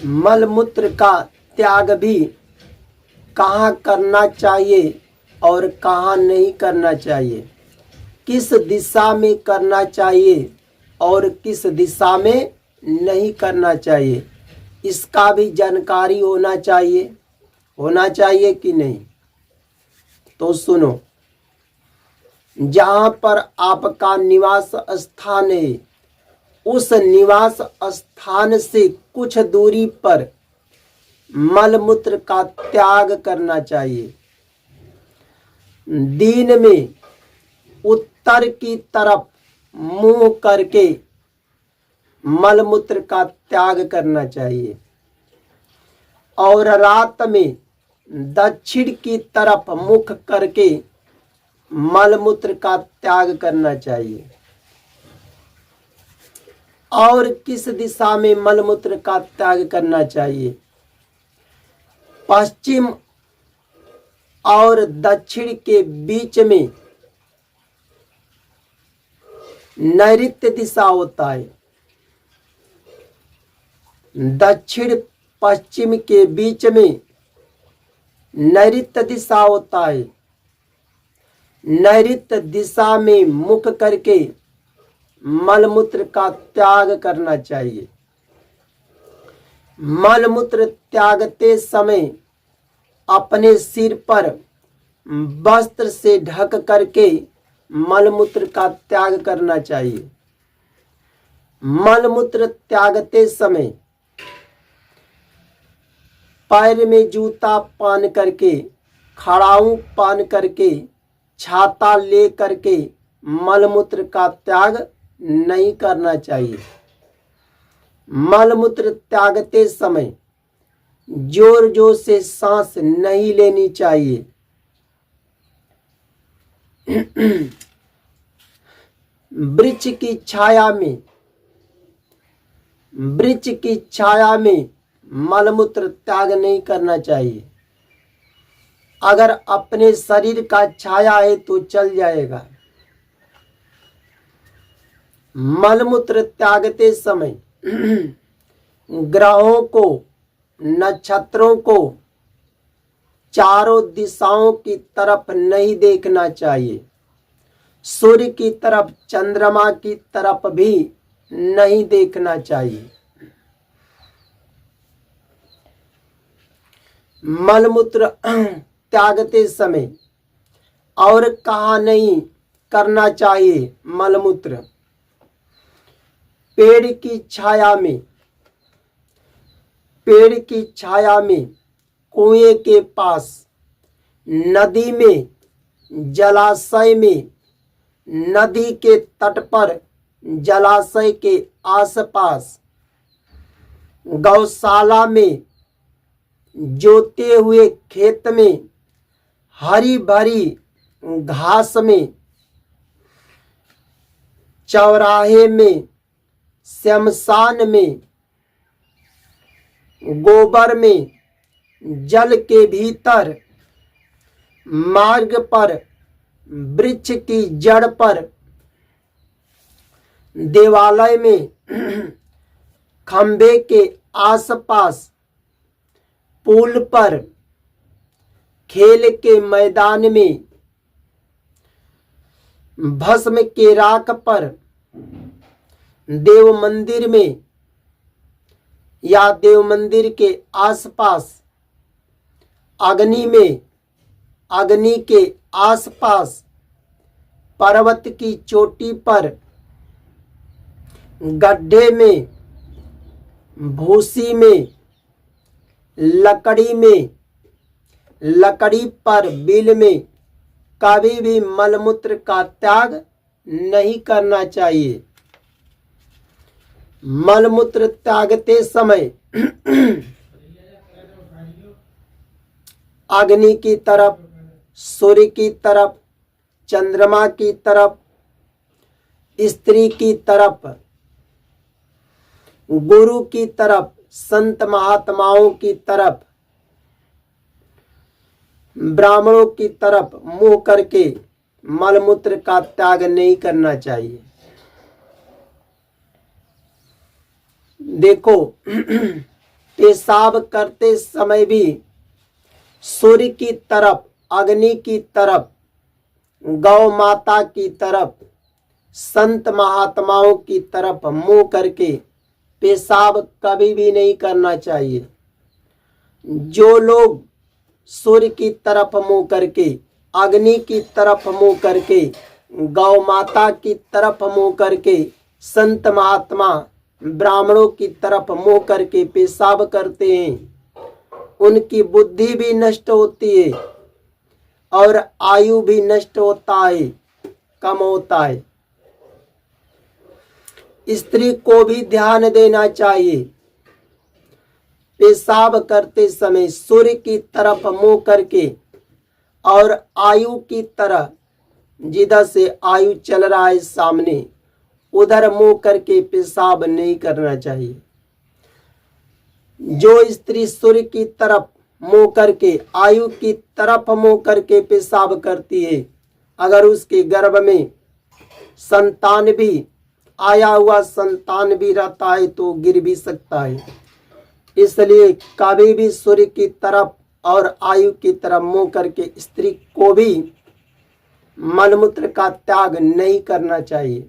मलमूत्र का त्याग भी कहाँ करना चाहिए और कहाँ नहीं करना चाहिए, किस दिशा में करना चाहिए और किस दिशा में नहीं करना चाहिए, इसका भी जानकारी होना चाहिए कि नहीं। तो सुनो, जहाँ पर आपका निवास स्थान है उस निवास स्थान से कुछ दूरी पर मलमूत्र का त्याग करना चाहिए। दिन में उत्तर की तरफ मुंह करके मलमूत्र का त्याग करना चाहिए और रात में दक्षिण की तरफ मुख करके मलमूत्र का त्याग करना चाहिए। और किस दिशा में मलमूत्र का त्याग करना चाहिए? पश्चिम और दक्षिण के बीच में नैऋत्य दिशा होता है। दक्षिण पश्चिम के बीच में नैऋत्य दिशा होता है। नैऋत्य दिशा में मुख करके मलमूत्र का त्याग करना चाहिए। मलमूत्र त्यागते समय अपने सिर पर वस्त्र से ढक करके मलमूत्र का त्याग करना चाहिए। मलमूत्र त्यागते समय पैर में जूता पहन करके, खड़ाऊ पहन करके, छाता ले करके मलमूत्र का त्याग नहीं करना चाहिए। मलमूत्र त्यागते समय जोर जोर से सांस नहीं लेनी चाहिए। वृक्ष की छाया में मलमूत्र त्याग नहीं करना चाहिए। अगर अपने शरीर का छाया है तो चल जाएगा। मलमूत्र त्यागते समय ग्रहों को, नक्षत्रों को चारों दिशाओं की तरफ नहीं देखना चाहिए। सूर्य की तरफ, चंद्रमा की तरफ भी नहीं देखना चाहिए। मलमूत्र त्यागते समय और कहाँ नहीं करना चाहिए मलमूत्र? पेड़ की छाया में, कुएं के पास, नदी में, जलाशय में, नदी के तट पर, जलाशय के आसपास, गौशाला में, जोते हुए खेत में, हरी भरी घास में, चौराहे में, शमशान में, गोबर में, जल के भीतर, मार्ग पर, वृक्ष की जड़ पर, देवालय में, खंबे के आसपास, पुल पर, खेल के मैदान में, भस्म के राख पर, देव मंदिर में या देव मंदिर के आसपास, अग्नि में, अग्नि के आसपास, पर्वत की चोटी पर, गड्ढे में, भूसी में, लकड़ी में, लकड़ी पर, बिल में कभी भी मलमूत्र का त्याग नहीं करना चाहिए। मलमूत्र त्यागते समय अग्नि की तरफ, सूर्य की तरफ, चंद्रमा की तरफ, स्त्री की तरफ, गुरु की तरफ, संत महात्माओं की तरफ, ब्राह्मणों की तरफ मुंह करके मलमूत्र का त्याग नहीं करना चाहिए। देखो, पेशाब करते समय भी सूर्य की तरफ, अग्नि की तरफ, गौ माता की तरफ, संत महात्माओं की तरफ मुंह करके पेशाब कभी भी नहीं करना चाहिए। जो लोग सूर्य की तरफ मुंह करके, अग्नि की तरफ मुंह करके, गौ माता की तरफ मुंह करके, संत महात्मा ब्राह्मणों की तरफ मुंह करके पेशाब करते हैं, उनकी बुद्धि भी नष्ट होती है और आयु भी नष्ट होता है, कम होता है। स्त्री को भी ध्यान देना चाहिए। पेशाब करते समय सूर्य की तरफ मुंह करके और आयु की तरह, जिधर से आयु चल रहा है सामने, उधर मुंह करके पेशाब नहीं करना चाहिए। जो स्त्री सूर्य की तरफ मुंह करके, आयु की तरफ मुंह करके पेशाब करती है, अगर उसके गर्भ में संतान भी आया हुआ संतान भी रहता है तो गिर भी सकता है। इसलिए कभी भी सूर्य की तरफ और आयु की तरफ मुंह करके स्त्री को भी मलमूत्र का त्याग नहीं करना चाहिए।